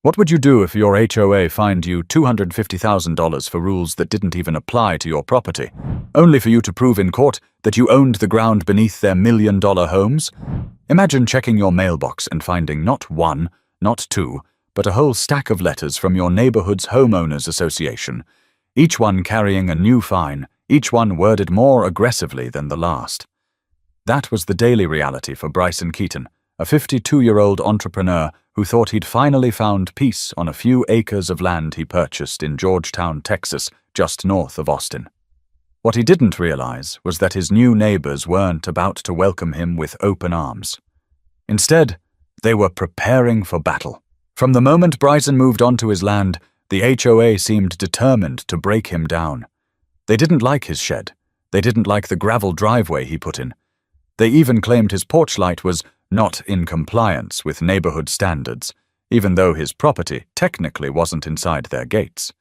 What would you do if your HOA fined you $250,000 for rules that didn't even apply to your property, only for you to prove in court that you owned the ground beneath their million-dollar homes? Imagine checking your mailbox and finding not one, not two, but a whole stack of letters from your neighborhood's homeowners association, each one carrying a new fine, each one worded more aggressively than the last. That was the daily reality for Bryson Keaton, a 52-year-old entrepreneur who thought he'd finally found peace on a few acres of land he purchased in Georgetown, Texas, just north of Austin. What he didn't realize was that his new neighbors weren't about to welcome him with open arms. Instead, they were preparing for battle. From the moment Bryson moved onto his land, the HOA seemed determined to break him down. They didn't like his shed. They didn't like the gravel driveway he put in. They even claimed his porch light was not in compliance with neighborhood standards, even though his property technically wasn't inside their gates.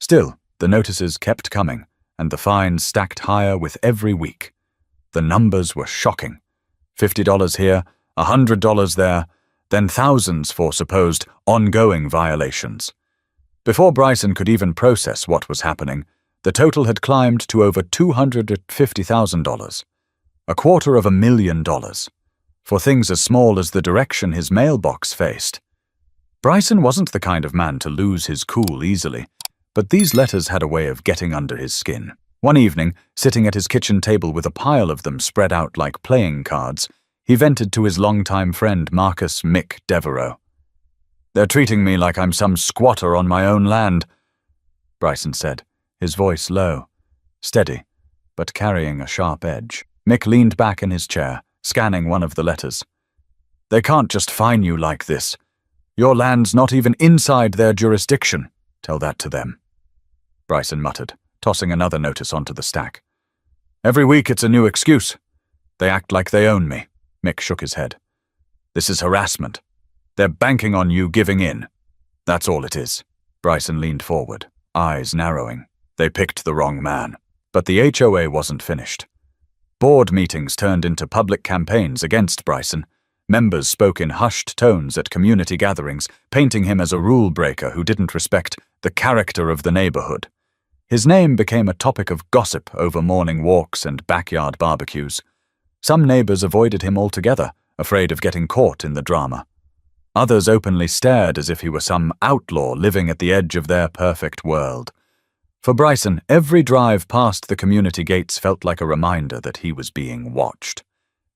Still, the notices kept coming, and the fines stacked higher with every week. The numbers were shocking. $50 here, $100 there, then thousands for supposed ongoing violations. Before Bryson could even process what was happening, the total had climbed to over $250,000, $250,000, for things as small as the direction his mailbox faced. Bryson wasn't the kind of man to lose his cool easily, but these letters had a way of getting under his skin. One evening, sitting at his kitchen table with a pile of them spread out like playing cards, he vented to his longtime friend Marcus Mick Devereaux. "They're treating me like I'm some squatter on my own land," Bryson said, his voice low, steady, but carrying a sharp edge. Mick leaned back in his chair, scanning one of the letters. "They can't just fine you like this. Your land's not even inside their jurisdiction. Tell that to them," Bryson muttered, tossing another notice onto the stack. "Every week it's a new excuse. They act like they own me." Mick shook his head. "This is harassment. They're banking on you giving in. That's all it is." Bryson leaned forward, eyes narrowing. They picked the wrong man. But the HOA wasn't finished. Board meetings turned into public campaigns against Bryson. Members spoke in hushed tones at community gatherings, painting him as a rule breaker who didn't respect the character of the neighborhood. His name became a topic of gossip over morning walks and backyard barbecues. Some neighbors avoided him altogether, afraid of getting caught in the drama. Others openly stared as if he were some outlaw living at the edge of their perfect world. For Bryson, every drive past the community gates felt like a reminder that he was being watched.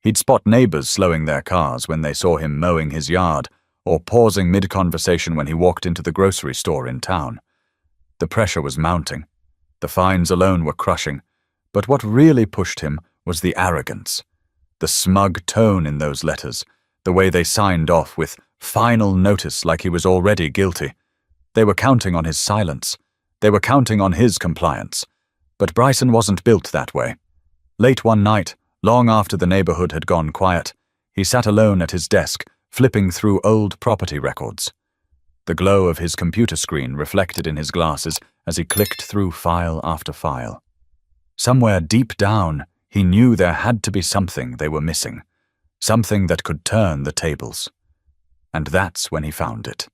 He'd spot neighbors slowing their cars when they saw him mowing his yard, or pausing mid-conversation when he walked into the grocery store in town. The pressure was mounting. The fines alone were crushing, but what really pushed him was the arrogance. The smug tone in those letters, the way they signed off with final notice like he was already guilty. They were counting on his silence. They were counting on his compliance. But Bryson wasn't built that way. Late one night, long after the neighborhood had gone quiet, he sat alone at his desk, flipping through old property records. The glow of his computer screen reflected in his glasses as he clicked through file after file. Somewhere deep down, he knew there had to be something they were missing, something that could turn the tables. And that's when he found it.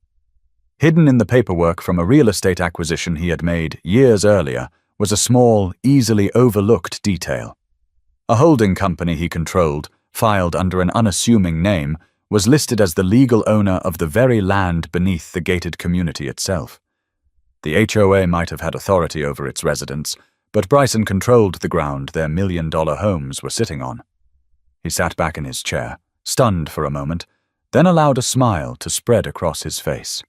Hidden in the paperwork from a real estate acquisition he had made years earlier was a small, easily overlooked detail. A holding company he controlled, filed under an unassuming name, was listed as the legal owner of the very land beneath the gated community itself. The HOA might have had authority over its residents, but Bryson controlled the ground their million-dollar homes were sitting on. He sat back in his chair, stunned for a moment, then allowed a smile to spread across his face.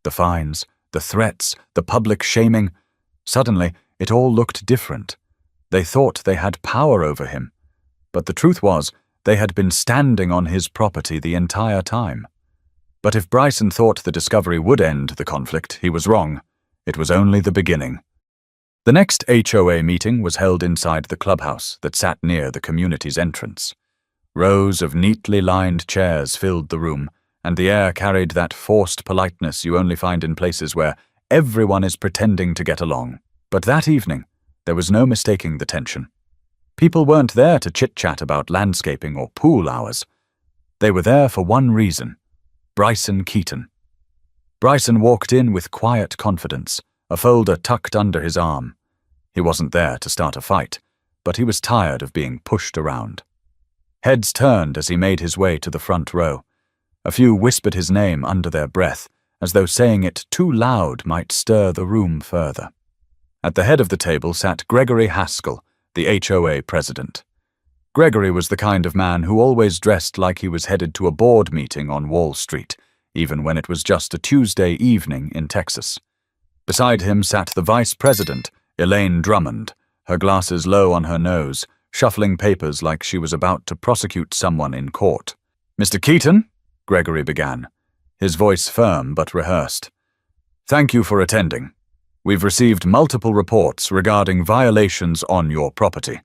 The fines, the threats, the public shaming. Suddenly, it all looked different. They thought they had power over him. But the truth was, they had been standing on his property the entire time. But if Bryson thought the discovery would end the conflict, he was wrong. It was only the beginning. The next HOA meeting was held inside the clubhouse that sat near the community's entrance. Rows of neatly lined chairs filled the room, and the air carried that forced politeness you only find in places where everyone is pretending to get along. But that evening, there was no mistaking the tension. People weren't there to chit-chat about landscaping or pool hours. They were there for one reason: Bryson Keaton. Bryson walked in with quiet confidence, a folder tucked under his arm. He wasn't there to start a fight, but he was tired of being pushed around. Heads turned as he made his way to the front row. A few whispered his name under their breath, as though saying it too loud might stir the room further. At the head of the table sat Gregory Haskell, the HOA president. Gregory was the kind of man who always dressed like he was headed to a board meeting on Wall Street, even when it was just a Tuesday evening in Texas. Beside him sat the vice president, Elaine Drummond, her glasses low on her nose, shuffling papers like she was about to prosecute someone in court. "Mr. Keaton," Gregory began, his voice firm but rehearsed. "Thank you for attending. We've received multiple reports regarding violations on your property.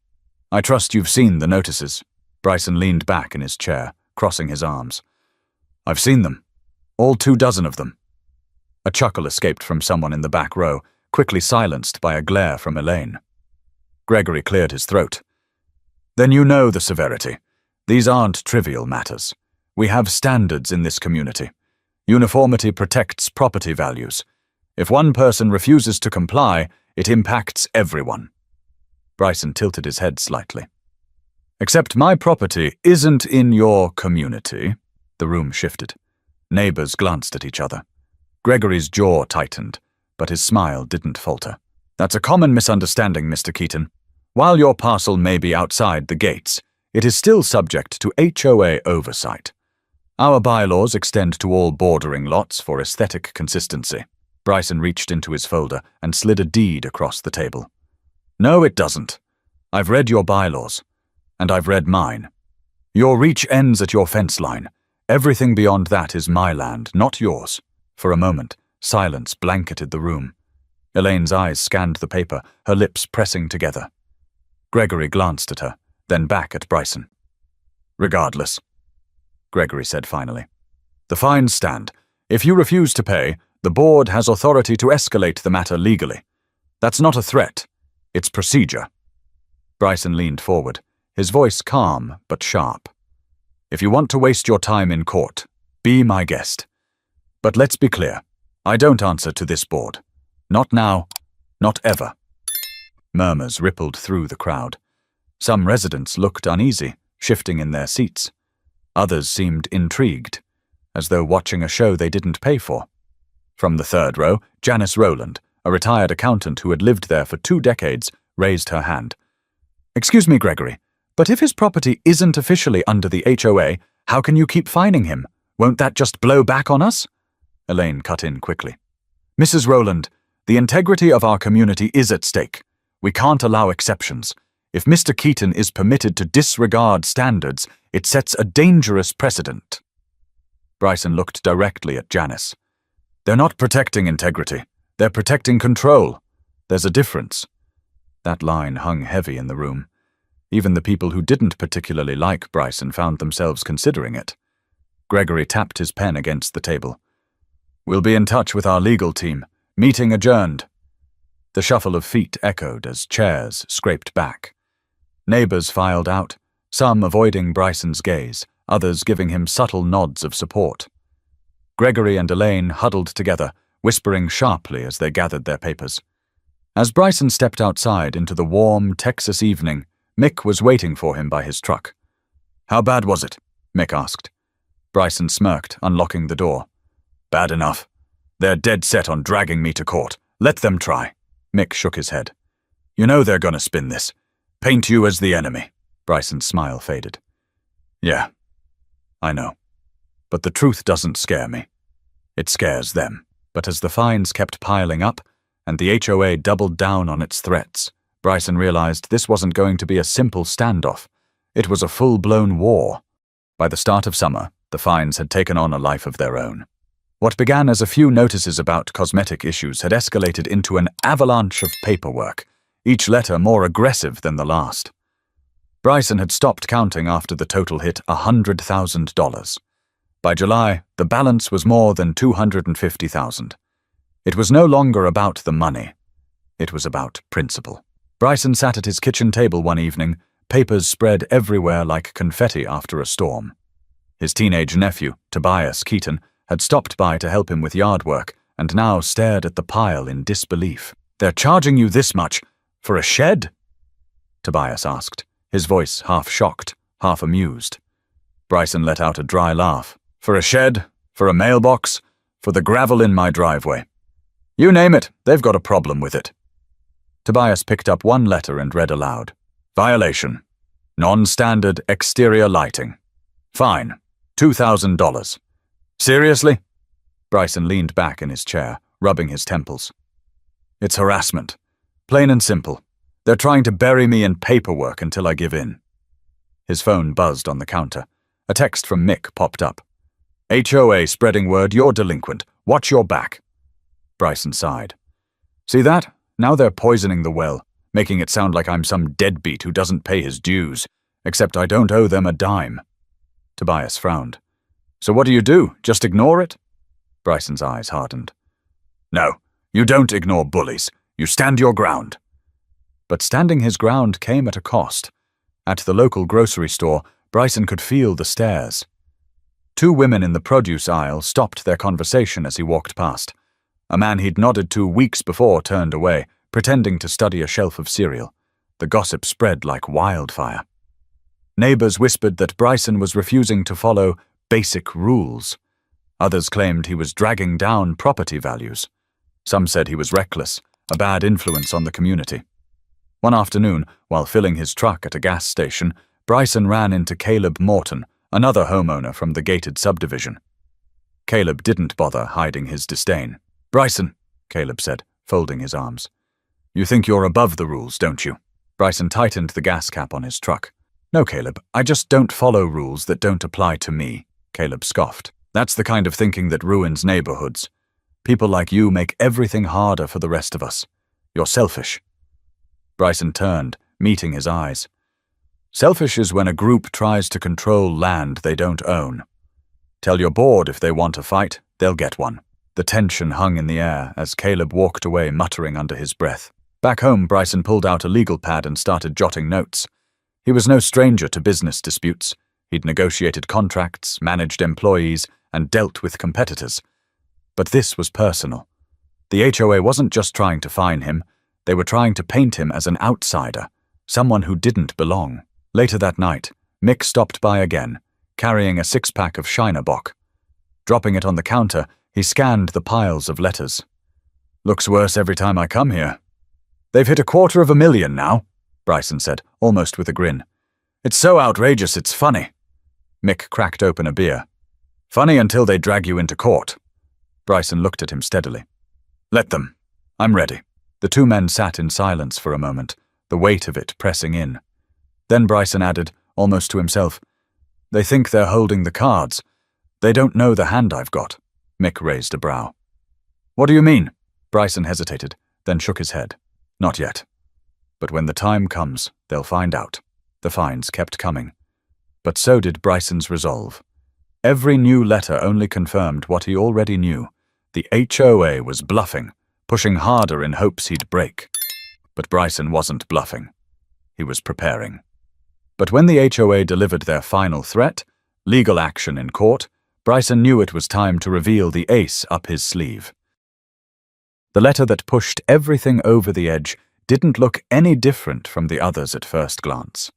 I trust you've seen the notices." Bryson leaned back in his chair, crossing his arms. "I've seen them. All 24 of them." A chuckle escaped from someone in the back row, quickly silenced by a glare from Elaine. Gregory cleared his throat. "Then you know the severity. These aren't trivial matters. We have standards in this community. Uniformity protects property values. If one person refuses to comply, it impacts everyone." Bryson tilted his head slightly. "Except my property isn't in your community." The room shifted. Neighbors glanced at each other. Gregory's jaw tightened, but his smile didn't falter. "That's a common misunderstanding, Mr. Keaton. While your parcel may be outside the gates, it is still subject to HOA oversight. Our bylaws extend to all bordering lots for aesthetic consistency." Bryson reached into his folder and slid a deed across the table. "No, it doesn't. I've read your bylaws, and I've read mine. Your reach ends at your fence line. Everything beyond that is my land, not yours." For a moment, silence blanketed the room. Elaine's eyes scanned the paper, her lips pressing together. Gregory glanced at her, then back at Bryson. "Regardless," Gregory said finally, "the fines stand. If you refuse to pay, the board has authority to escalate the matter legally. That's not a threat. It's procedure." Bryson leaned forward, his voice calm but sharp. "If you want to waste your time in court, be my guest. But let's be clear, I don't answer to this board. Not now, not ever." Murmurs rippled through the crowd. Some residents looked uneasy, shifting in their seats. Others seemed intrigued, as though watching a show they didn't pay for. From the third row, Janice Rowland, a retired accountant who had lived there for 2 decades, raised her hand. "Excuse me, Gregory, but if his property isn't officially under the HOA, how can you keep fining him? Won't that just blow back on us?" Elaine cut in quickly. "Mrs. Rowland, the integrity of our community is at stake. We can't allow exceptions. If Mr. Keaton is permitted to disregard standards, it sets a dangerous precedent." Bryson looked directly at Janice. "They're not protecting integrity. They're protecting control. There's a difference." That line hung heavy in the room. Even the people who didn't particularly like Bryson found themselves considering it. Gregory tapped his pen against the table. "We'll be in touch with our legal team. Meeting adjourned." The shuffle of feet echoed as chairs scraped back. Neighbors filed out, some avoiding Bryson's gaze, others giving him subtle nods of support. Gregory and Elaine huddled together, whispering sharply as they gathered their papers. As Bryson stepped outside into the warm Texas evening, Mick was waiting for him by his truck. "How bad was it?" Mick asked. Bryson smirked, unlocking the door. "Bad enough. They're dead set on dragging me to court. Let them try." Mick shook his head. "You know they're gonna spin this. Paint you as the enemy." Bryson's smile faded. "Yeah, I know. But the truth doesn't scare me. It scares them." But as the fines kept piling up, and the HOA doubled down on its threats, Bryson realized this wasn't going to be a simple standoff. It was a full-blown war. By the start of summer, the fines had taken on a life of their own. What began as a few notices about cosmetic issues had escalated into an avalanche of paperwork, each letter more aggressive than the last. Bryson had stopped counting after the total hit $100,000. By July, the balance was more than $250,000. It was no longer about the money. It was about principle. Bryson sat at his kitchen table one evening, papers spread everywhere like confetti after a storm. His teenage nephew, Tobias Keaton, had stopped by to help him with yard work and now stared at the pile in disbelief. "They're charging you this much for a shed?" Tobias asked, his voice half shocked, half amused. Bryson let out a dry laugh. "For a shed, for a mailbox, for the gravel in my driveway. You name it, they've got a problem with it." Tobias picked up one letter and read aloud. "Violation. Non-standard exterior lighting. Fine. $2,000. Seriously?" Bryson leaned back in his chair, rubbing his temples. "It's harassment. Plain and simple. They're trying to bury me in paperwork until I give in." His phone buzzed on the counter. A text from Mick popped up. "HOA spreading word you're delinquent. Watch your back." Bryson sighed. "See that? Now they're poisoning the well, making it sound like I'm some deadbeat who doesn't pay his dues, except I don't owe them a dime." Tobias frowned. "So what do? Just ignore it?" Bryson's eyes hardened. "No, you don't ignore bullies. You stand your ground." But standing his ground came at a cost. At the local grocery store, Bryson could feel the stares. Two women in the produce aisle stopped their conversation as he walked past. A man he'd nodded to weeks before turned away, pretending to study a shelf of cereal. The gossip spread like wildfire. Neighbors whispered that Bryson was refusing to follow basic rules. Others claimed he was dragging down property values. Some said he was reckless, a bad influence on the community. One afternoon, while filling his truck at a gas station, Bryson ran into Caleb Morton, another homeowner from the gated subdivision. Caleb didn't bother hiding his disdain. "Bryson," Caleb said, folding his arms. "You think you're above the rules, don't you?" Bryson tightened the gas cap on his truck. "No, Caleb, I just don't follow rules that don't apply to me," Caleb scoffed. "That's the kind of thinking that ruins neighborhoods. People like you make everything harder for the rest of us. You're selfish." Bryson turned, meeting his eyes. "Selfish is when a group tries to control land they don't own. Tell your board if they want a fight, they'll get one." The tension hung in the air as Caleb walked away muttering under his breath. Back home, Bryson pulled out a legal pad and started jotting notes. He was no stranger to business disputes. He'd negotiated contracts, managed employees, and dealt with competitors. But this was personal. The HOA wasn't just trying to fine him. They were trying to paint him as an outsider, someone who didn't belong. Later that night, Mick stopped by again, carrying a six-pack of Shiner Bock. Dropping it on the counter, he scanned the piles of letters. "Looks worse every time I come here." "They've hit $250,000 now," Bryson said, almost with a grin. "It's so outrageous it's funny." Mick cracked open a beer. "Funny until they drag you into court." Bryson looked at him steadily. "Let them. I'm ready." The two men sat in silence for a moment, the weight of it pressing in. Then Bryson added, almost to himself, "They think they're holding the cards. They don't know the hand I've got." Mick raised a brow. "What do you mean?" Bryson hesitated, then shook his head. "Not yet. But when the time comes, they'll find out." The fines kept coming. But so did Bryson's resolve. Every new letter only confirmed what he already knew. The HOA was bluffing, pushing harder in hopes he'd break. But Bryson wasn't bluffing. He was preparing. But when the HOA delivered their final threat, legal action in court, Bryson knew it was time to reveal the ace up his sleeve. The letter that pushed everything over the edge didn't look any different from the others at first glance.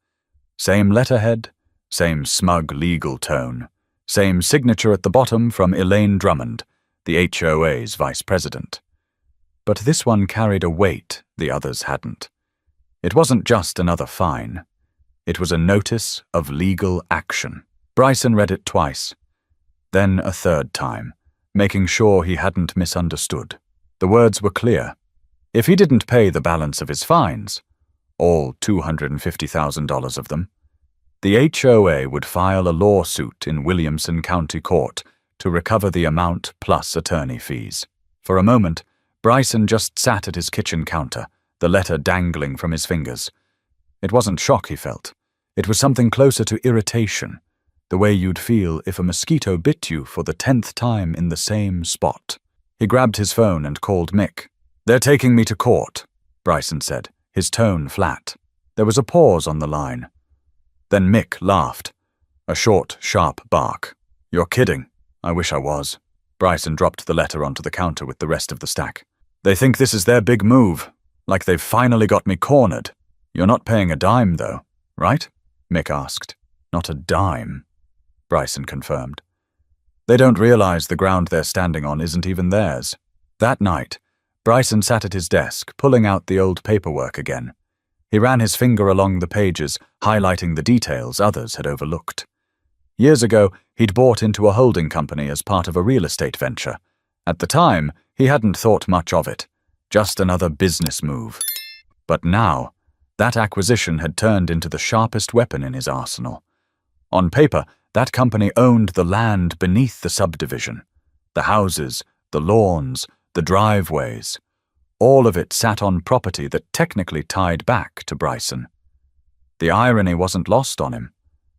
Same letterhead, same smug legal tone, same signature at the bottom from Elaine Drummond, the HOA's vice president. But this one carried a weight the others hadn't. It wasn't just another fine. It was a notice of legal action. Bryson read it twice, then a third time, making sure he hadn't misunderstood. The words were clear. If he didn't pay the balance of his fines, all $250,000 of them, the HOA would file a lawsuit in Williamson County Court to recover the amount plus attorney fees. For a moment, Bryson just sat at his kitchen counter, the letter dangling from his fingers. It wasn't shock he felt. It was something closer to irritation, the way you'd feel if a mosquito bit you for the 10th time in the same spot. He grabbed his phone and called Mick. "They're taking me to court," Bryson said, his tone flat. There was a pause on the line. Then Mick laughed. A short, sharp bark. "You're kidding. I wish I was." Bryson dropped the letter onto the counter with the rest of the stack. They think this is their big move, like they've finally got me cornered. You're not paying a dime, though, right? Mick asked. Not a dime, Bryson confirmed. They don't realize the ground they're standing on isn't even theirs. That night, Bryson sat at his desk, pulling out the old paperwork again. He ran his finger along the pages, highlighting the details others had overlooked. Years ago, he'd bought into a holding company as part of a real estate venture. At the time, he hadn't thought much of it, just another business move. But now, that acquisition had turned into the sharpest weapon in his arsenal. On paper, that company owned the land beneath the subdivision. The houses, the lawns, the driveways. All of it sat on property that technically tied back to Bryson. The irony wasn't lost on him.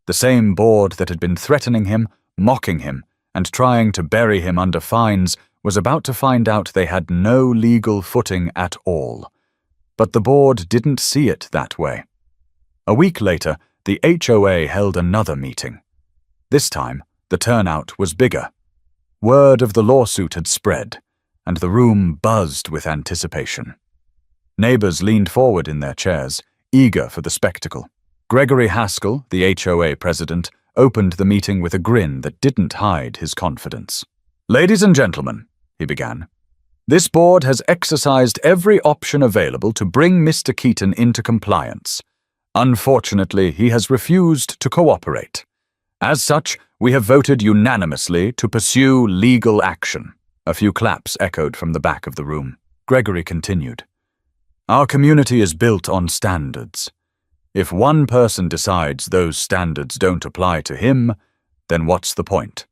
The same board that had been threatening him, mocking him, and trying to bury him under fines was about to find out they had no legal footing at all. But the board didn't see it that way. A week later, the HOA held another meeting. This time, the turnout was bigger. Word of the lawsuit had spread, and the room buzzed with anticipation. Neighbors leaned forward in their chairs, eager for the spectacle. Gregory Haskell, the HOA president, opened the meeting with a grin that didn't hide his confidence. "Ladies and gentlemen," he began, "this board has exercised every option available to bring Mr. Keaton into compliance. Unfortunately, he has refused to cooperate. As such, we have voted unanimously to pursue legal action." A few claps echoed from the back of the room. Gregory continued. "Our community is built on standards. If one person decides those standards don't apply to him, then what's the point?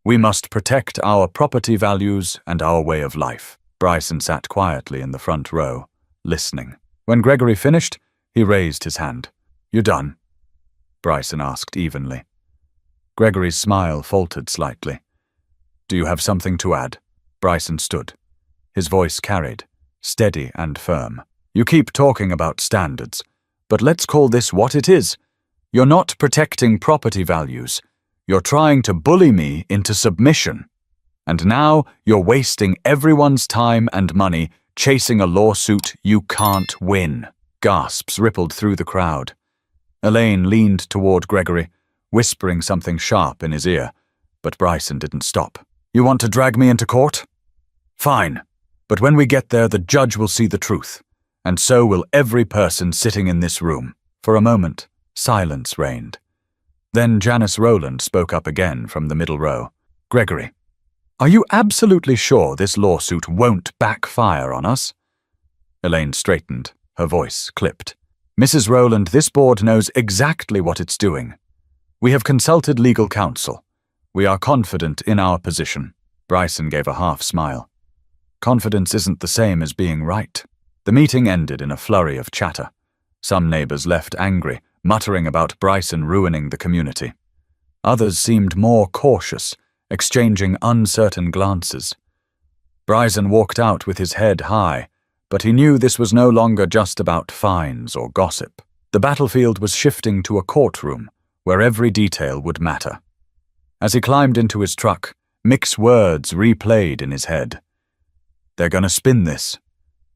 We must protect our property values and our way of life." Bryson sat quietly in the front row, listening. When Gregory finished, he raised his hand. "You done?" Bryson asked evenly. Gregory's smile faltered slightly. "Do you have something to add?" Bryson stood. His voice carried, steady and firm. "You keep talking about standards, but let's call this what it is. You're not protecting property values. You're trying to bully me into submission. And now you're wasting everyone's time and money chasing a lawsuit you can't win." Gasps rippled through the crowd. Elaine leaned toward Gregory, whispering something sharp in his ear, but Bryson didn't stop. "You want to drag me into court? Fine, but when we get there, the judge will see the truth, and so will every person sitting in this room." For a moment, silence reigned. Then Janice Rowland spoke up again from the middle row. "Gregory, are you absolutely sure this lawsuit won't backfire on us?" Elaine straightened, her voice clipped. "Mrs. Rowland, this board knows exactly what it's doing. We have consulted legal counsel. We are confident in our position." Bryson gave a half smile. Confidence isn't the same as being right. The meeting ended in a flurry of chatter. Some neighbors left angry, muttering about Bryson ruining the community. Others seemed more cautious, exchanging uncertain glances. Bryson walked out with his head high, but he knew this was no longer just about fines or gossip. The battlefield was shifting to a courtroom, where every detail would matter. As he climbed into his truck, Mick's words replayed in his head. "They're gonna spin this.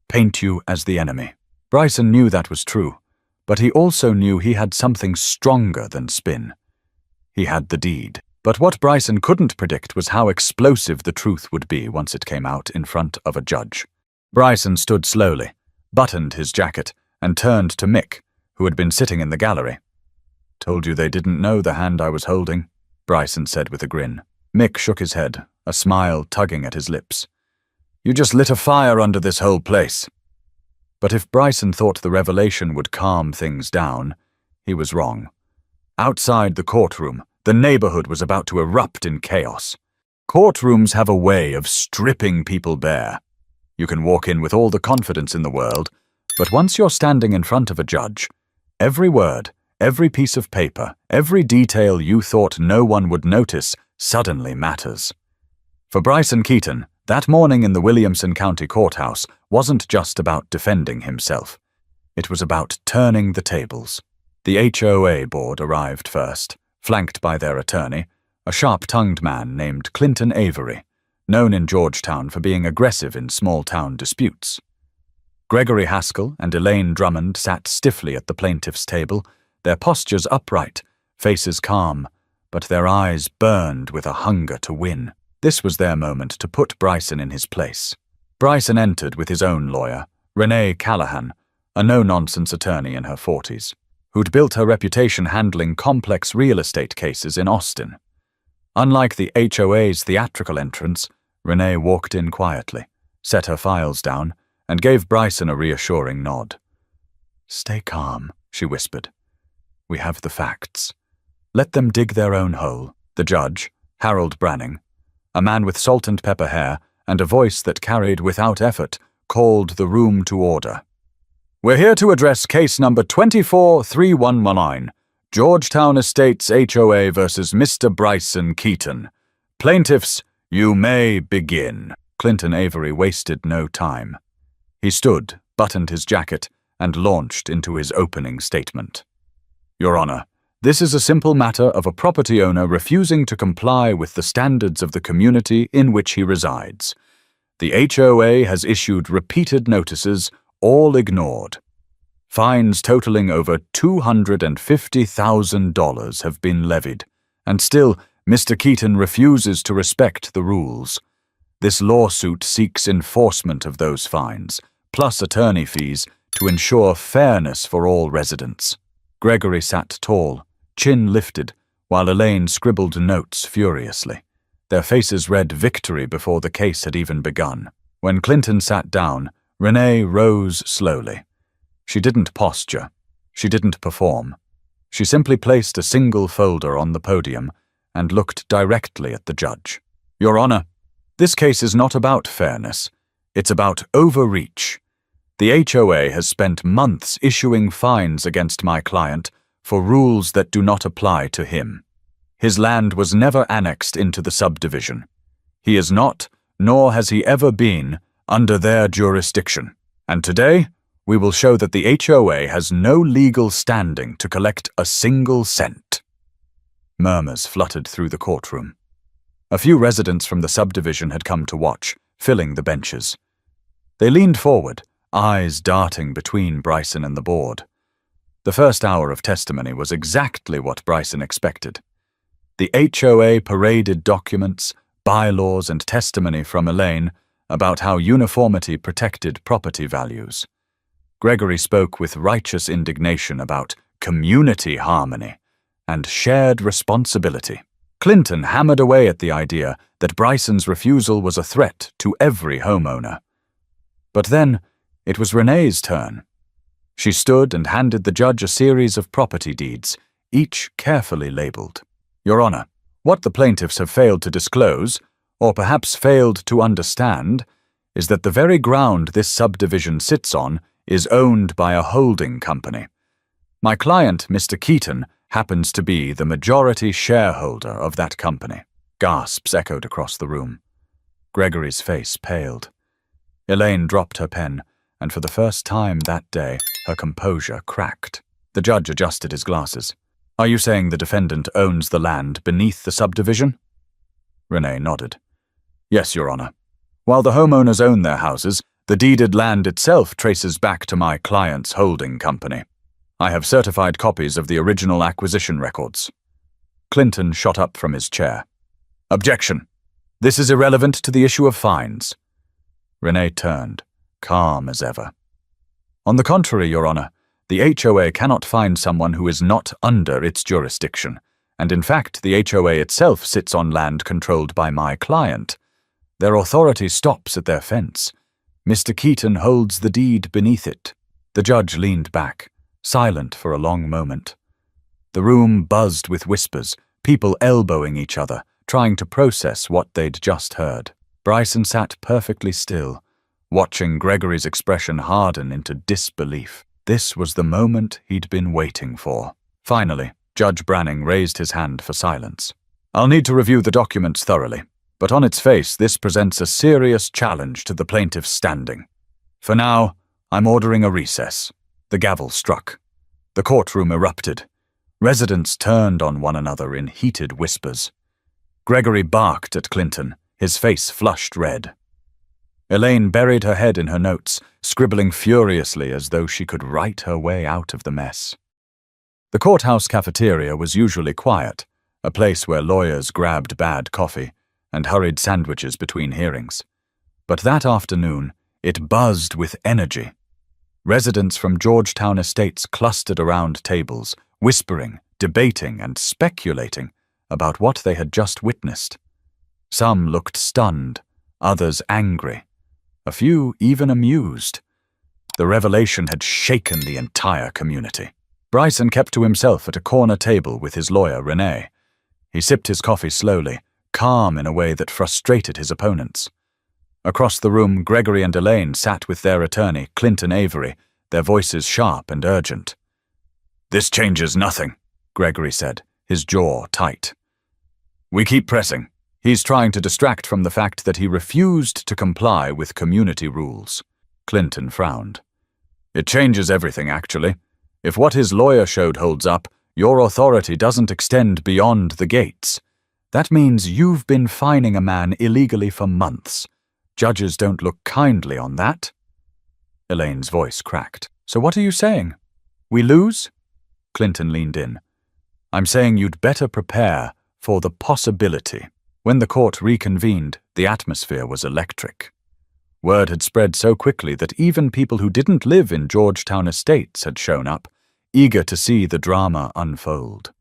Paint you as the enemy." Bryson knew that was true, but he also knew he had something stronger than spin. He had the deed. But what Bryson couldn't predict was how explosive the truth would be once it came out in front of a judge. Bryson stood slowly, buttoned his jacket, and turned to Mick, who had been sitting in the gallery. "Told you they didn't know the hand I was holding," Bryson said with a grin. Mick shook his head, a smile tugging at his lips. "You just lit a fire under this whole place." But if Bryson thought the revelation would calm things down, he was wrong. Outside the courtroom, the neighborhood was about to erupt in chaos. Courtrooms have a way of stripping people bare. You can walk in with all the confidence in the world, but once you're standing in front of a judge, every word, every piece of paper, every detail you thought no one would notice suddenly matters. For Bryson Keaton, that morning in the Williamson County Courthouse wasn't just about defending himself. It was about turning the tables. The HOA board arrived first, flanked by their attorney, a sharp-tongued man named Clinton Avery, known in Georgetown for being aggressive in small-town disputes. Gregory Haskell and Elaine Drummond sat stiffly at the plaintiff's table, their postures upright, faces calm, but their eyes burned with a hunger to win. This was their moment to put Bryson in his place. Bryson entered with his own lawyer, Renee Callahan, a no-nonsense attorney in her 40s, who'd built her reputation handling complex real estate cases in Austin. Unlike the HOA's theatrical entrance, Renee walked in quietly, set her files down, and gave Bryson a reassuring nod. "Stay calm," she whispered. "We have the facts. Let them dig their own hole." The judge, Harold Branning, a man with salt and pepper hair and a voice that carried without effort, called the room to order. "We're here to address case number 24-3119, Georgetown Estates HOA versus Mr. Bryson Keaton. Plaintiffs, you may begin." Clinton Avery wasted no time. He stood, buttoned his jacket, and launched into his opening statement. "Your Honor, this is a simple matter of a property owner refusing to comply with the standards of the community in which he resides. The HOA has issued repeated notices, all ignored. Fines totaling over $250,000 have been levied, and still Mr. Keaton refuses to respect the rules. This lawsuit seeks enforcement of those fines, plus attorney fees, to ensure fairness for all residents." Gregory sat tall, chin lifted, while Elaine scribbled notes furiously. Their faces read victory before the case had even begun. When Clinton sat down, Renee rose slowly. She didn't posture. She didn't perform. She simply placed a single folder on the podium and looked directly at the judge. "Your Honor, this case is not about fairness. It's about overreach. The HOA has spent months issuing fines against my client for rules that do not apply to him. His land was never annexed into the subdivision. He is not, nor has he ever been, under their jurisdiction. And today, we will show that the HOA has no legal standing to collect a single cent." Murmurs fluttered through the courtroom. A few residents from the subdivision had come to watch, filling the benches. They leaned forward, eyes darting between Bryson and the board. The first hour of testimony was exactly what Bryson expected. The HOA paraded documents, bylaws, and testimony from Elaine about how uniformity protected property values. Gregory spoke with righteous indignation about community harmony and shared responsibility. Clinton hammered away at the idea that Bryson's refusal was a threat to every homeowner. But then, it was Renee's turn. She stood and handed the judge a series of property deeds, each carefully labeled. "Your Honor, what the plaintiffs have failed to disclose, or perhaps failed to understand, is that the very ground this subdivision sits on is owned by a holding company. My client, Mr. Keaton, happens to be the majority shareholder of that company." Gasps echoed across the room. Gregory's face paled. Elaine dropped her pen, and for the first time that day, her composure cracked. The judge adjusted his glasses. "Are you saying the defendant owns the land beneath the subdivision?" Renee nodded. "Yes, Your Honor. While the homeowners own their houses, the deeded land itself traces back to my client's holding company. I have certified copies of the original acquisition records." Clinton shot up from his chair. "Objection. This is irrelevant to the issue of fines." Renee turned, calm as ever. "On the contrary, Your Honor, the HOA cannot fine someone who is not under its jurisdiction, and in fact the HOA itself sits on land controlled by my client. Their authority stops at their fence. Mr. Keaton holds the deed beneath it." The judge leaned back, silent for a long moment. The room buzzed with whispers, people elbowing each other, trying to process what they'd just heard. Bryson sat perfectly still, watching Gregory's expression harden into disbelief. This was the moment he'd been waiting for. Finally, Judge Branning raised his hand for silence. "I'll need to review the documents thoroughly, but on its face this presents a serious challenge to the plaintiff's standing. For now, I'm ordering a recess." The gavel struck. The courtroom erupted. Residents turned on one another in heated whispers. Gregory barked at Clinton, his face flushed red. Elaine buried her head in her notes, scribbling furiously as though she could write her way out of the mess. The courthouse cafeteria was usually quiet, a place where lawyers grabbed bad coffee and hurried sandwiches between hearings. But that afternoon, it buzzed with energy. Residents from Georgetown estates clustered around tables, whispering, debating, and speculating about what they had just witnessed. Some looked stunned, others angry, a few even amused. The revelation had shaken the entire community. Bryson kept to himself at a corner table with his lawyer, Renee. He sipped his coffee slowly, calm in a way that frustrated his opponents. Across the room, Gregory and Elaine sat with their attorney, Clinton Avery, their voices sharp and urgent. "This changes nothing," Gregory said, his jaw tight. "We keep pressing. He's trying to distract from the fact that he refused to comply with community rules." Clinton frowned. "It changes everything, actually. If what his lawyer showed holds up, your authority doesn't extend beyond the gates. That means you've been fining a man illegally for months. Judges don't look kindly on that." Elaine's voice cracked. "So what are you saying? We lose?" Clinton leaned in. "I'm saying you'd better prepare for the possibility." When the court reconvened, the atmosphere was electric. Word had spread so quickly that even people who didn't live in Georgetown estates had shown up, eager to see the drama unfold.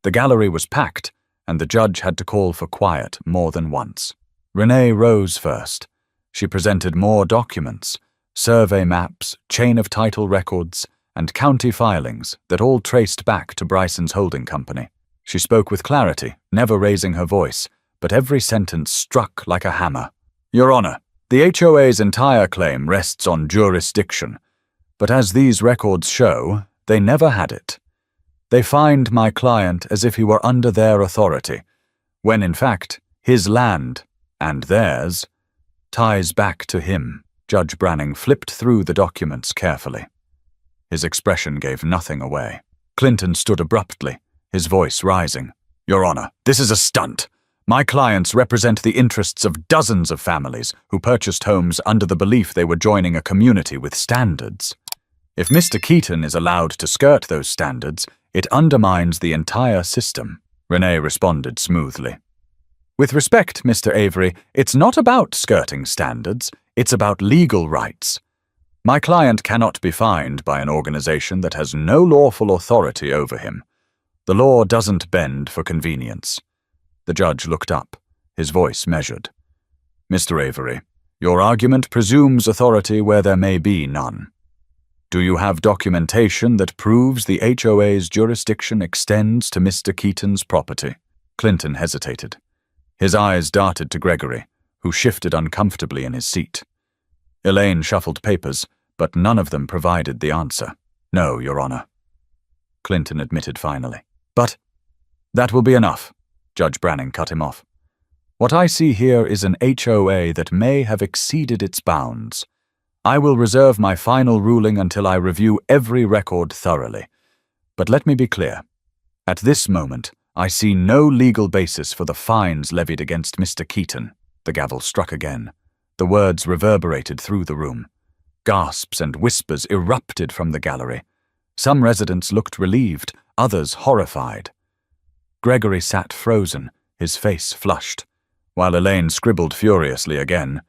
The gallery was packed, and the judge had to call for quiet more than once. Renee rose first. She presented more documents, survey maps, chain of title records, and county filings that all traced back to Bryson's holding company. She spoke with clarity, never raising her voice, but every sentence struck like a hammer. "Your Honor, the HOA's entire claim rests on jurisdiction, but as these records show, they never had it. They fined my client as if he were under their authority, when in fact, his land, and theirs, ties back to him." Judge Branning flipped through the documents carefully. His expression gave nothing away. Clinton stood abruptly, his voice rising. "Your Honor, this is a stunt. My clients represent the interests of dozens of families who purchased homes under the belief they were joining a community with standards. If Mr. Keaton is allowed to skirt those standards, it undermines the entire system." Renee responded smoothly. "With respect, Mr. Avery, it's not about skirting standards, it's about legal rights. My client cannot be fined by an organization that has no lawful authority over him. The law doesn't bend for convenience." The judge looked up, his voice measured. "Mr. Avery, your argument presumes authority where there may be none. Do you have documentation that proves the HOA's jurisdiction extends to Mr. Keaton's property?" Clinton hesitated. His eyes darted to Gregory, who shifted uncomfortably in his seat. Elaine shuffled papers, but none of them provided the answer. "No, Your Honor," Clinton admitted finally. "But that will be enough," Judge Branning cut him off. "What I see here is an HOA that may have exceeded its bounds. I will reserve my final ruling until I review every record thoroughly. But let me be clear. At this moment, I see no legal basis for the fines levied against Mr. Keaton." The gavel struck again. The words reverberated through the room. Gasps and whispers erupted from the gallery. Some residents looked relieved, others horrified. Gregory sat frozen, his face flushed, while Elaine scribbled furiously again,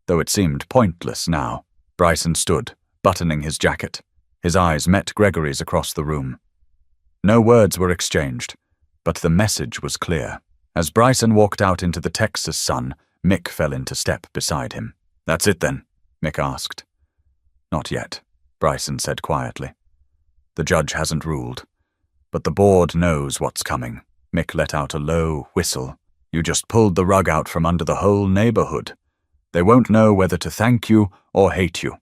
though it seemed pointless now. Bryson stood, buttoning his jacket. His eyes met Gregory's across the room. No words were exchanged, but the message was clear. As Bryson walked out into the Texas sun, Mick fell into step beside him. "That's it then?" Mick asked. "Not yet," Bryson said quietly. "The judge hasn't ruled, but the board knows what's coming." Mick let out a low whistle. "You just pulled the rug out from under the whole neighborhood. They won't know whether to thank you or hate you."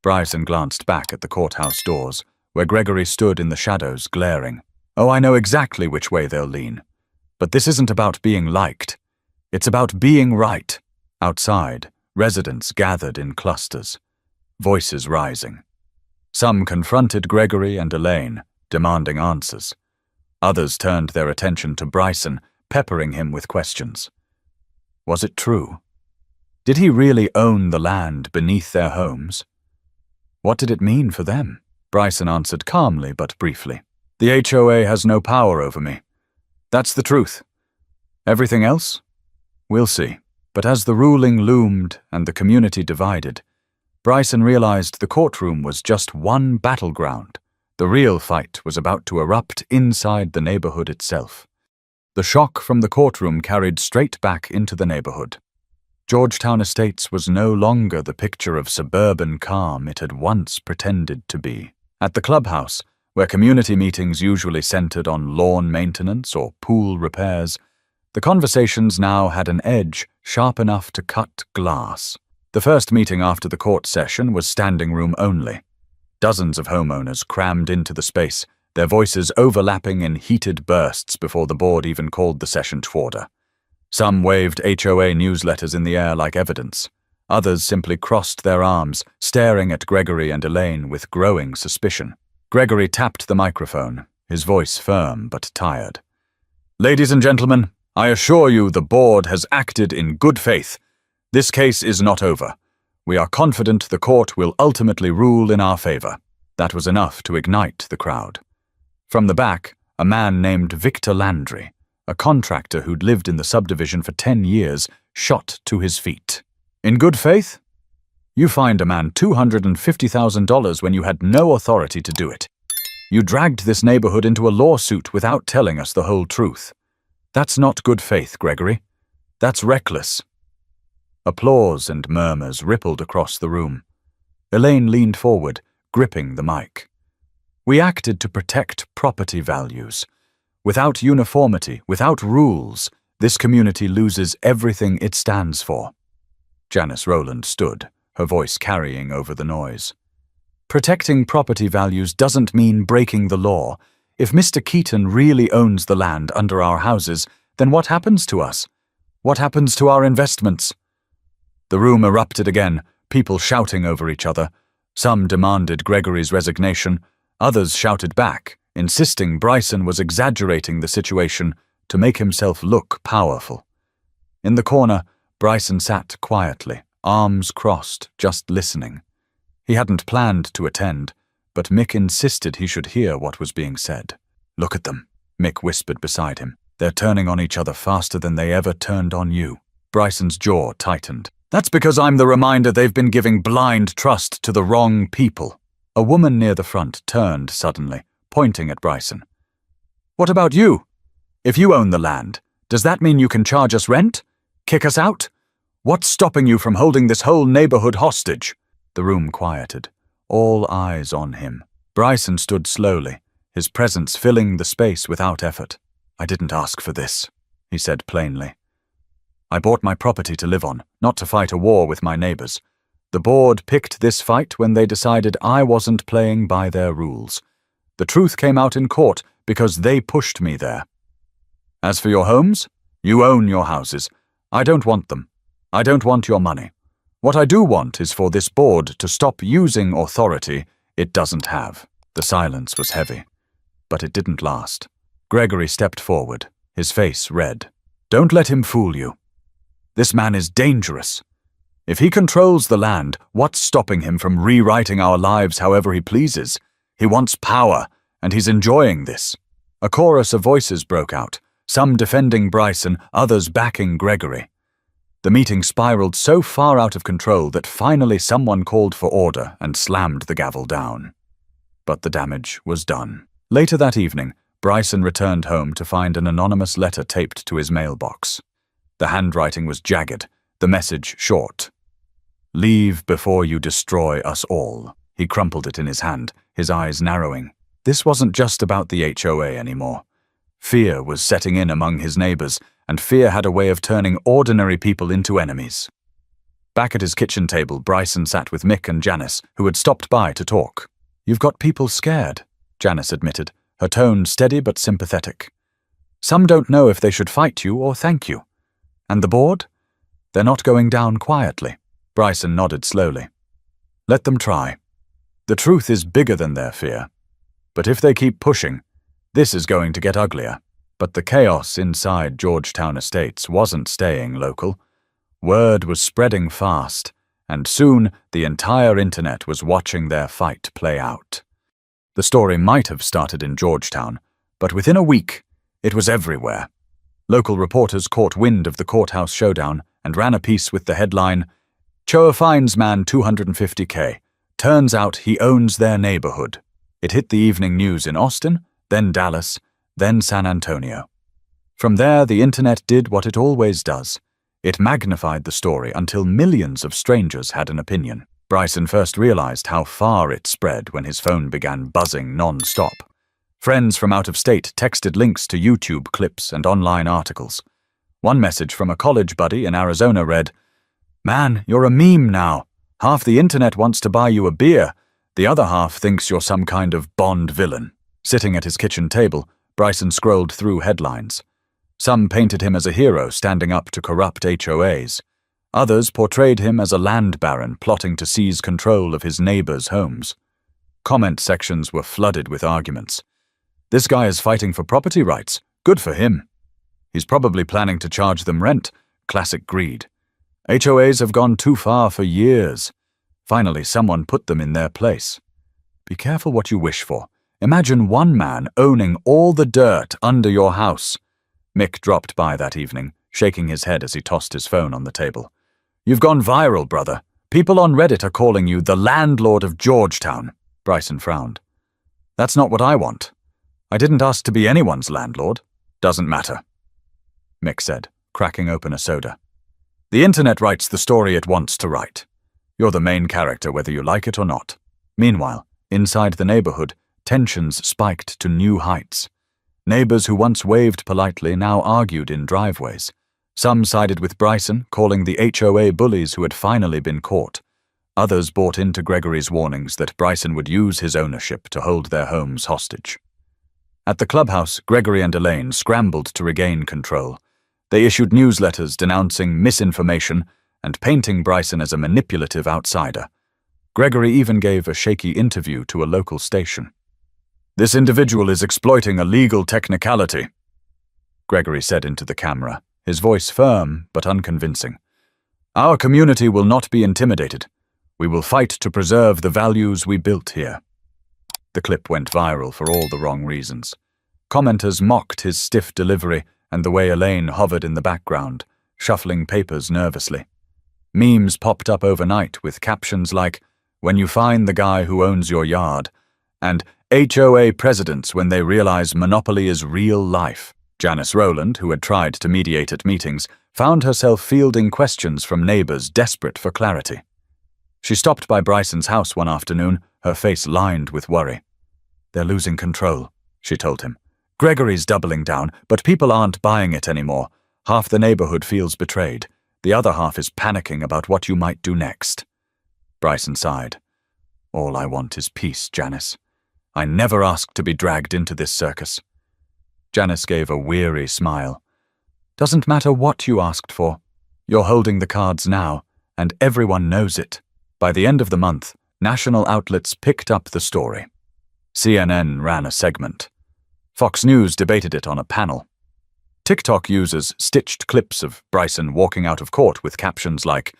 Bryson glanced back at the courthouse doors, where Gregory stood in the shadows, glaring. "Oh, I know exactly which way they'll lean. But this isn't about being liked. It's about being right." Outside, residents gathered in clusters, voices rising. Some confronted Gregory and Elaine, demanding answers. Others turned their attention to Bryson, peppering him with questions. Was it true? Did he really own the land beneath their homes? What did it mean for them? Bryson answered calmly but briefly. The HOA has no power over me. That's the truth. Everything else? We'll see. But as the ruling loomed and the community divided, Bryson realized the courtroom was just one battleground. The real fight was about to erupt inside the neighborhood itself. The shock from the courtroom carried straight back into the neighborhood. Georgetown Estates was no longer the picture of suburban calm it had once pretended to be. At the clubhouse, where community meetings usually centered on lawn maintenance or pool repairs, the conversations now had an edge sharp enough to cut glass. The first meeting after the court session was standing room only. Dozens of homeowners crammed into the space, their voices overlapping in heated bursts before the board even called the session to order. Some waved HOA newsletters in the air like evidence. Others simply crossed their arms, staring at Gregory and Elaine with growing suspicion. Gregory tapped the microphone, his voice firm but tired. Ladies and gentlemen, I assure you the board has acted in good faith. This case is not over. We are confident the court will ultimately rule in our favor. That was enough to ignite the crowd. From the back, a man named Victor Landry, a contractor who'd lived in the subdivision for 10 years, shot to his feet. In good faith? You fined a man $250,000 when you had no authority to do it. You dragged this neighborhood into a lawsuit without telling us the whole truth. That's not good faith, Gregory. That's reckless. Applause and murmurs rippled across the room. Elaine leaned forward, gripping the mic. We acted to protect property values. Without uniformity, without rules, this community loses everything it stands for. Janice Rowland stood, her voice carrying over the noise. Protecting property values doesn't mean breaking the law. If Mr. Keaton really owns the land under our houses, then what happens to us? What happens to our investments? The room erupted again, people shouting over each other. Some demanded Gregory's resignation, others shouted back, insisting Bryson was exaggerating the situation to make himself look powerful. In the corner, Bryson sat quietly, arms crossed, just listening. He hadn't planned to attend, but Mick insisted he should hear what was being said. Look at them, Mick whispered beside him. They're turning on each other faster than they ever turned on you. Bryson's jaw tightened. That's because I'm the reminder they've been giving blind trust to the wrong people. A woman near the front turned suddenly, pointing at Bryson. What about you? If you own the land, does that mean you can charge us rent? Kick us out? What's stopping you from holding this whole neighborhood hostage? The room quieted, all eyes on him. Bryson stood slowly, his presence filling the space without effort. I didn't ask for this, he said plainly. I bought my property to live on, not to fight a war with my neighbors. The board picked this fight when they decided I wasn't playing by their rules. The truth came out in court because they pushed me there. As for your homes, you own your houses. I don't want them. I don't want your money. What I do want is for this board to stop using authority it doesn't have. The silence was heavy, but it didn't last. Gregory stepped forward, his face red. Don't let him fool you. This man is dangerous. If he controls the land, what's stopping him from rewriting our lives however he pleases? He wants power, and he's enjoying this. A chorus of voices broke out, some defending Bryson, others backing Gregory. The meeting spiraled so far out of control that finally someone called for order and slammed the gavel down. But the damage was done. Later that evening, Bryson returned home to find an anonymous letter taped to his mailbox. The handwriting was jagged, the message short. Leave before you destroy us all. He crumpled it in his hand, his eyes narrowing. This wasn't just about the HOA anymore. Fear was setting in among his neighbors, and fear had a way of turning ordinary people into enemies. Back at his kitchen table, Bryson sat with Mick and Janice, who had stopped by to talk. You've got people scared, Janice admitted, her tone steady but sympathetic. Some don't know if they should fight you or thank you. And the board? They're not going down quietly. Bryson nodded slowly. Let them try. The truth is bigger than their fear. But if they keep pushing, this is going to get uglier. But the chaos inside Georgetown Estates wasn't staying local. Word was spreading fast, and soon the entire internet was watching their fight play out. The story might have started in Georgetown, but within a week, it was everywhere. Local reporters caught wind of the courthouse showdown and ran a piece with the headline, "HOA fines man $250K. Turns out he owns their neighborhood." It hit the evening news in Austin, then Dallas, then San Antonio. From there, the internet did what it always does. It magnified the story until millions of strangers had an opinion. Bryson first realized how far it spread when his phone began buzzing non-stop. Friends from out of state texted links to YouTube clips and online articles. One message from a college buddy in Arizona read, "Man, you're a meme now. Half the internet wants to buy you a beer. The other half thinks you're some kind of Bond villain." Sitting at his kitchen table, Bryson scrolled through headlines. Some painted him as a hero standing up to corrupt HOAs. Others portrayed him as a land baron plotting to seize control of his neighbors' homes. Comment sections were flooded with arguments. "This guy is fighting for property rights. Good for him. He's probably planning to charge them rent. Classic greed. HOAs have gone too far for years. Finally, someone put them in their place." Be careful what you wish for. Imagine one man owning all the dirt under your house. Mick dropped by that evening, shaking his head as he tossed his phone on the table. "You've gone viral, brother. People on Reddit are calling you the landlord of Georgetown." Bryson frowned. "That's not what I want. I didn't ask to be anyone's landlord. Doesn't matter," Mick said, cracking open a soda. "The internet writes the story it wants to write. You're the main character whether you like it or not." Meanwhile, inside the neighborhood, tensions spiked to new heights. Neighbors who once waved politely now argued in driveways. Some sided with Bryson, calling the HOA bullies who had finally been caught. Others bought into Gregory's warnings that Bryson would use his ownership to hold their homes hostage. At the clubhouse, Gregory and Elaine scrambled to regain control. They issued newsletters denouncing misinformation and painting Bryson as a manipulative outsider. Gregory even gave a shaky interview to a local station. "This individual is exploiting a legal technicality," Gregory said into the camera, his voice firm but unconvincing. "Our community will not be intimidated. We will fight to preserve the values we built here." The clip went viral for all the wrong reasons. Commenters mocked his stiff delivery and the way Elaine hovered in the background, shuffling papers nervously. Memes popped up overnight with captions like, "When you find the guy who owns your yard," and "HOA presidents when they realize monopoly is real life." Janice Rowland, who had tried to mediate at meetings, found herself fielding questions from neighbors desperate for clarity. She stopped by Bryson's house one afternoon, her face lined with worry. "They're losing control," she told him. "Gregory's doubling down, but people aren't buying it anymore. Half the neighborhood feels betrayed. The other half is panicking about what you might do next." Bryson sighed. "All I want is peace, Janice. I never asked to be dragged into this circus." Janice gave a weary smile. "Doesn't matter what you asked for. You're holding the cards now, and everyone knows it." By the end of the month, national outlets picked up the story. CNN ran a segment. Fox News debated it on a panel. TikTok users stitched clips of Bryson walking out of court with captions like,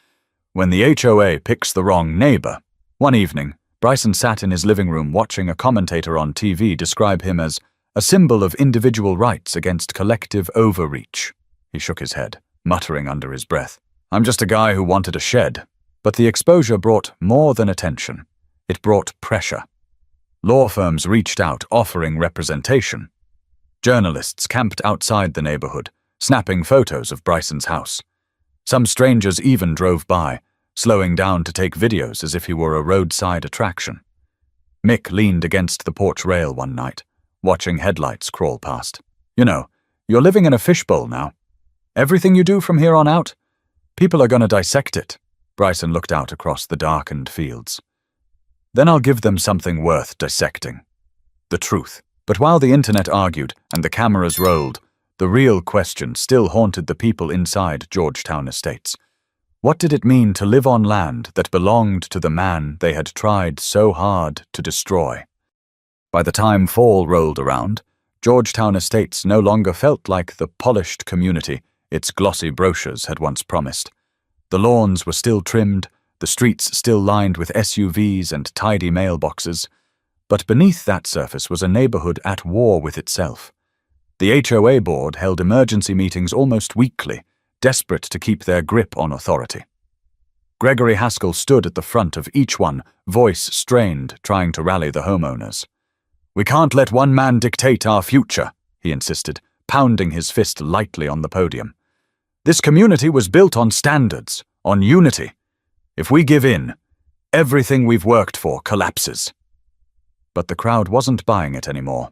"When the HOA picks the wrong neighbor." One evening, Bryson sat in his living room watching a commentator on TV describe him as a symbol of individual rights against collective overreach. He shook his head, muttering under his breath, "I'm just a guy who wanted a shed." But the exposure brought more than attention. It brought pressure. Law firms reached out offering representation. Journalists camped outside the neighborhood, snapping photos of Bryson's house. Some strangers even drove by, slowing down to take videos as if he were a roadside attraction. Mick leaned against the porch rail one night, watching headlights crawl past. "You know, you're living in a fishbowl now. Everything you do from here on out, people are going to dissect it." Bryson looked out across the darkened fields. "Then I'll give them something worth dissecting. The truth." But while the internet argued and the cameras rolled, the real question still haunted the people inside Georgetown Estates. What did it mean to live on land that belonged to the man they had tried so hard to destroy? By the time fall rolled around, Georgetown Estates no longer felt like the polished community its glossy brochures had once promised. The lawns were still trimmed, the streets still lined with SUVs and tidy mailboxes, but beneath that surface was a neighborhood at war with itself. The HOA board held emergency meetings almost weekly, desperate to keep their grip on authority. Gregory Haskell stood at the front of each one, voice strained, trying to rally the homeowners. "We can't let one man dictate our future," he insisted, pounding his fist lightly on the podium. "This community was built on standards, on unity. If we give in, everything we've worked for collapses." But the crowd wasn't buying it anymore.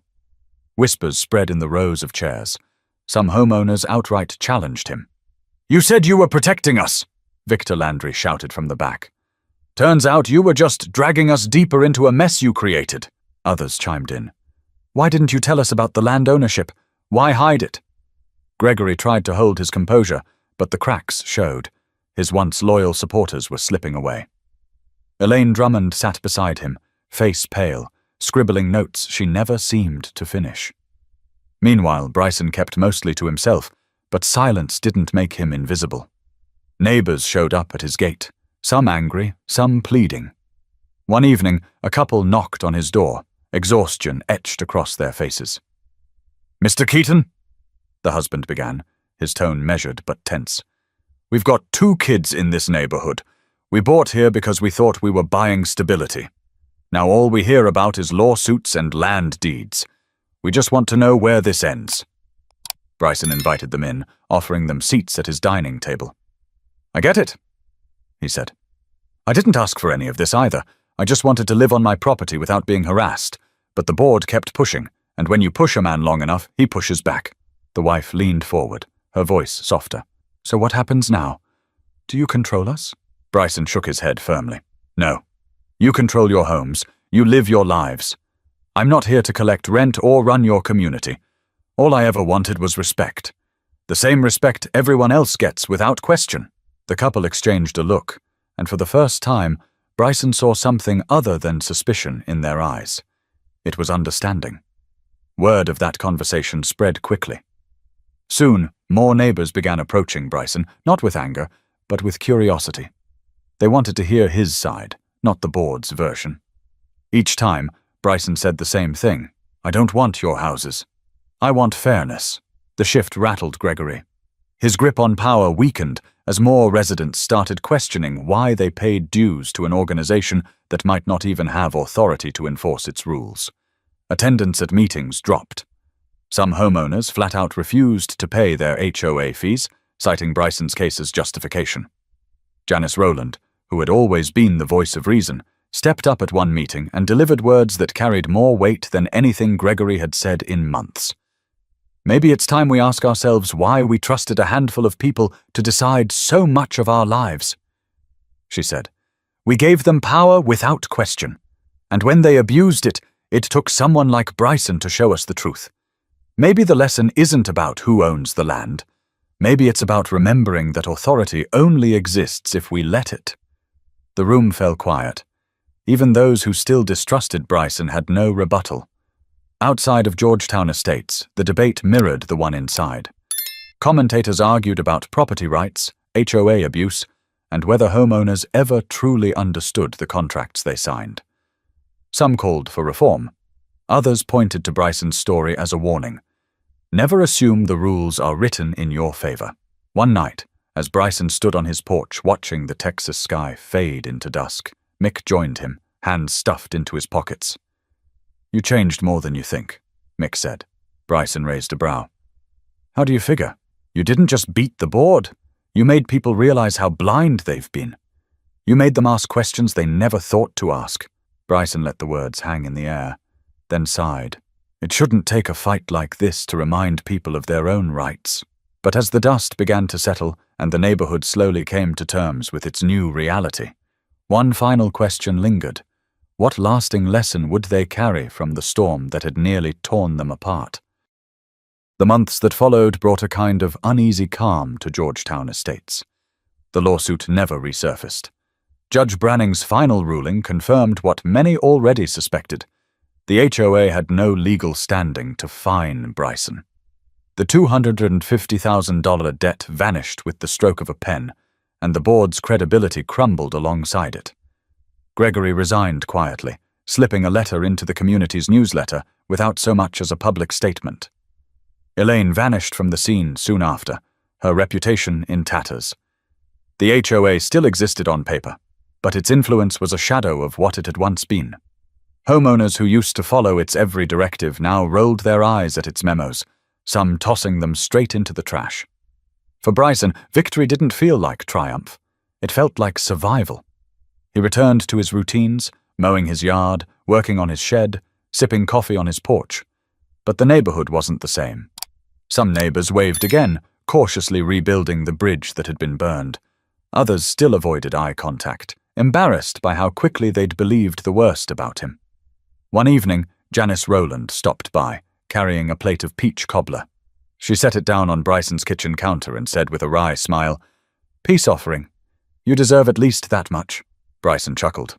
Whispers spread in the rows of chairs. Some homeowners outright challenged him. "You said you were protecting us," Victor Landry shouted from the back. "Turns out you were just dragging us deeper into a mess you created," others chimed in. "Why didn't you tell us about the land ownership? Why hide it?" Gregory tried to hold his composure, but the cracks showed. His once loyal supporters were slipping away. Elaine Drummond sat beside him, face pale, scribbling notes she never seemed to finish. Meanwhile, Bryson kept mostly to himself, but silence didn't make him invisible. Neighbors showed up at his gate, some angry, some pleading. One evening, a couple knocked on his door, exhaustion etched across their faces. "Mr. Keaton," the husband began, his tone measured but tense. "We've got 2 kids in this neighborhood. We bought here because we thought we were buying stability. Now all we hear about is lawsuits and land deeds. We just want to know where this ends." Bryson invited them in, offering them seats at his dining table. "I get it," he said. "I didn't ask for any of this either. I just wanted to live on my property without being harassed. But the board kept pushing, and when you push a man long enough, he pushes back." The wife leaned forward, her voice softer. "So what happens now? Do you control us?" Bryson shook his head firmly. "No. You control your homes. You live your lives. I'm not here to collect rent or run your community. All I ever wanted was respect. The same respect everyone else gets without question." The couple exchanged a look, and for the first time, Bryson saw something other than suspicion in their eyes. It was understanding. Word of that conversation spread quickly. Soon, more neighbors began approaching Bryson, not with anger, but with curiosity. They wanted to hear his side, not the board's version. Each time, Bryson said the same thing. "I don't want your houses. I want fairness." The shift rattled Gregory. His grip on power weakened as more residents started questioning why they paid dues to an organization that might not even have authority to enforce its rules. Attendance at meetings dropped. Some homeowners flat out refused to pay their HOA fees, citing Bryson's case as justification. Janice Rowland, who had always been the voice of reason, stepped up at one meeting and delivered words that carried more weight than anything Gregory had said in months. "Maybe it's time we ask ourselves why we trusted a handful of people to decide so much of our lives," she said. "We gave them power without question, and when they abused it, it took someone like Bryson to show us the truth. Maybe the lesson isn't about who owns the land. Maybe it's about remembering that authority only exists if we let it." The room fell quiet. Even those who still distrusted Bryson had no rebuttal. Outside of Georgetown Estates, the debate mirrored the one inside. Commentators argued about property rights, HOA abuse, and whether homeowners ever truly understood the contracts they signed. Some called for reform. Others pointed to Bryson's story as a warning. Never assume the rules are written in your favor. One night, as Bryson stood on his porch watching the Texas sky fade into dusk, Mick joined him, hands stuffed into his pockets. "You changed more than you think," Mick said. Bryson raised a brow. "How do you figure? You didn't just beat the board. You made people realize how blind they've been. You made them ask questions they never thought to ask." Bryson let the words hang in the air, then sighed. "It shouldn't take a fight like this to remind people of their own rights." But as the dust began to settle and the neighborhood slowly came to terms with its new reality, one final question lingered. What lasting lesson would they carry from the storm that had nearly torn them apart? The months that followed brought a kind of uneasy calm to Georgetown Estates. The lawsuit never resurfaced. Judge Branning's final ruling confirmed what many already suspected. The HOA had no legal standing to fine Bryson. The $250,000 debt vanished with the stroke of a pen, and the board's credibility crumbled alongside it. Gregory resigned quietly, slipping a letter into the community's newsletter without so much as a public statement. Elaine vanished from the scene soon after, her reputation in tatters. The HOA still existed on paper, but its influence was a shadow of what it had once been. Homeowners who used to follow its every directive now rolled their eyes at its memos, some tossing them straight into the trash. For Bryson, victory didn't feel like triumph. It felt like survival. He returned to his routines, mowing his yard, working on his shed, sipping coffee on his porch. But the neighborhood wasn't the same. Some neighbors waved again, cautiously rebuilding the bridge that had been burned. Others still avoided eye contact, embarrassed by how quickly they'd believed the worst about him. One evening, Janice Rowland stopped by, carrying a plate of peach cobbler. She set it down on Bryson's kitchen counter and said with a wry smile, "Peace offering. You deserve at least that much." Bryson chuckled.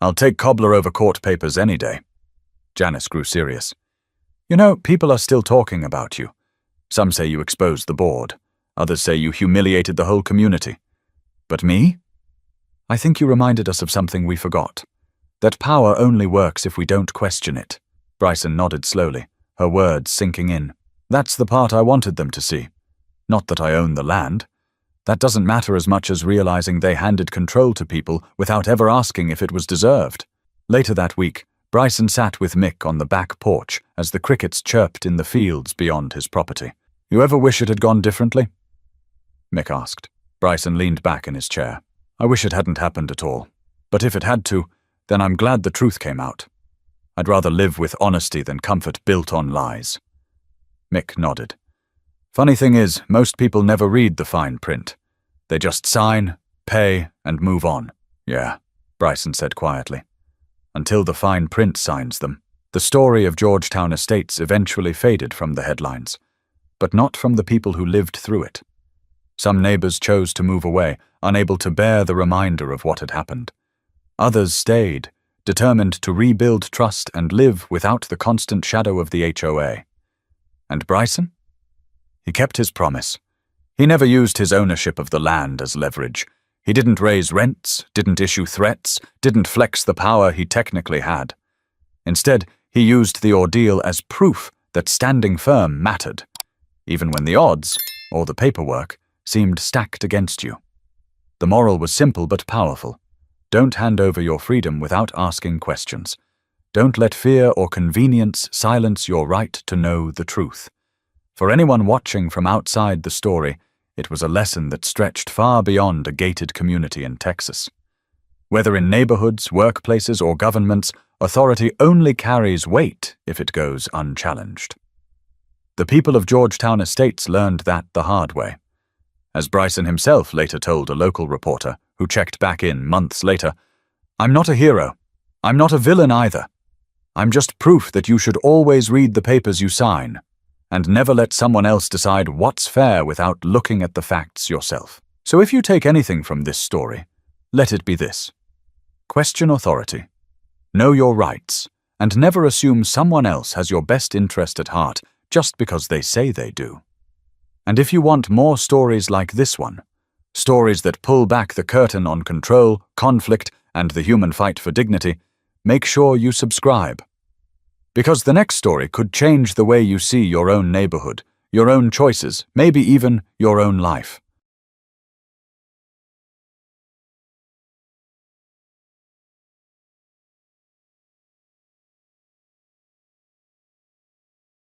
"I'll take cobbler over court papers any day." Janice grew serious. "You know, people are still talking about you. Some say you exposed the board. Others say you humiliated the whole community. But me? I think you reminded us of something we forgot. That power only works if we don't question it." Bryson nodded slowly, her words sinking in. "That's the part I wanted them to see. Not that I own the land. That doesn't matter as much as realizing they handed control to people without ever asking if it was deserved." Later that week, Bryson sat with Mick on the back porch as the crickets chirped in the fields beyond his property. "You ever wish it had gone differently?" Mick asked. Bryson leaned back in his chair. "I wish it hadn't happened at all. But if it had to, then I'm glad the truth came out. I'd rather live with honesty than comfort built on lies." Mick nodded. "Funny thing is, most people never read the fine print. They just sign, pay, and move on." "Yeah," Bryson said quietly. "Until the fine print signs them." The story of Georgetown Estates eventually faded from the headlines, but not from the people who lived through it. Some neighbors chose to move away, unable to bear the reminder of what had happened. Others stayed, determined to rebuild trust and live without the constant shadow of the HOA. And Bryson? He kept his promise. He never used his ownership of the land as leverage. He didn't raise rents, didn't issue threats, didn't flex the power he technically had. Instead, he used the ordeal as proof that standing firm mattered, even when the odds, or the paperwork, seemed stacked against you. The moral was simple but powerful. Don't hand over your freedom without asking questions. Don't let fear or convenience silence your right to know the truth. For anyone watching from outside the story, it was a lesson that stretched far beyond a gated community in Texas. Whether in neighborhoods, workplaces, or governments, authority only carries weight if it goes unchallenged. The people of Georgetown Estates learned that the hard way. As Bryson himself later told a local reporter, who checked back in months later, "I'm not a hero. I'm not a villain either. I'm just proof that you should always read the papers you sign, and never let someone else decide what's fair without looking at the facts yourself." So if you take anything from this story, let it be this. Question authority. Know your rights, and never assume someone else has your best interest at heart just because they say they do. And if you want more stories like this one, stories that pull back the curtain on control, conflict, and the human fight for dignity, make sure you subscribe. Because the next story could change the way you see your own neighborhood, your own choices, maybe even your own life.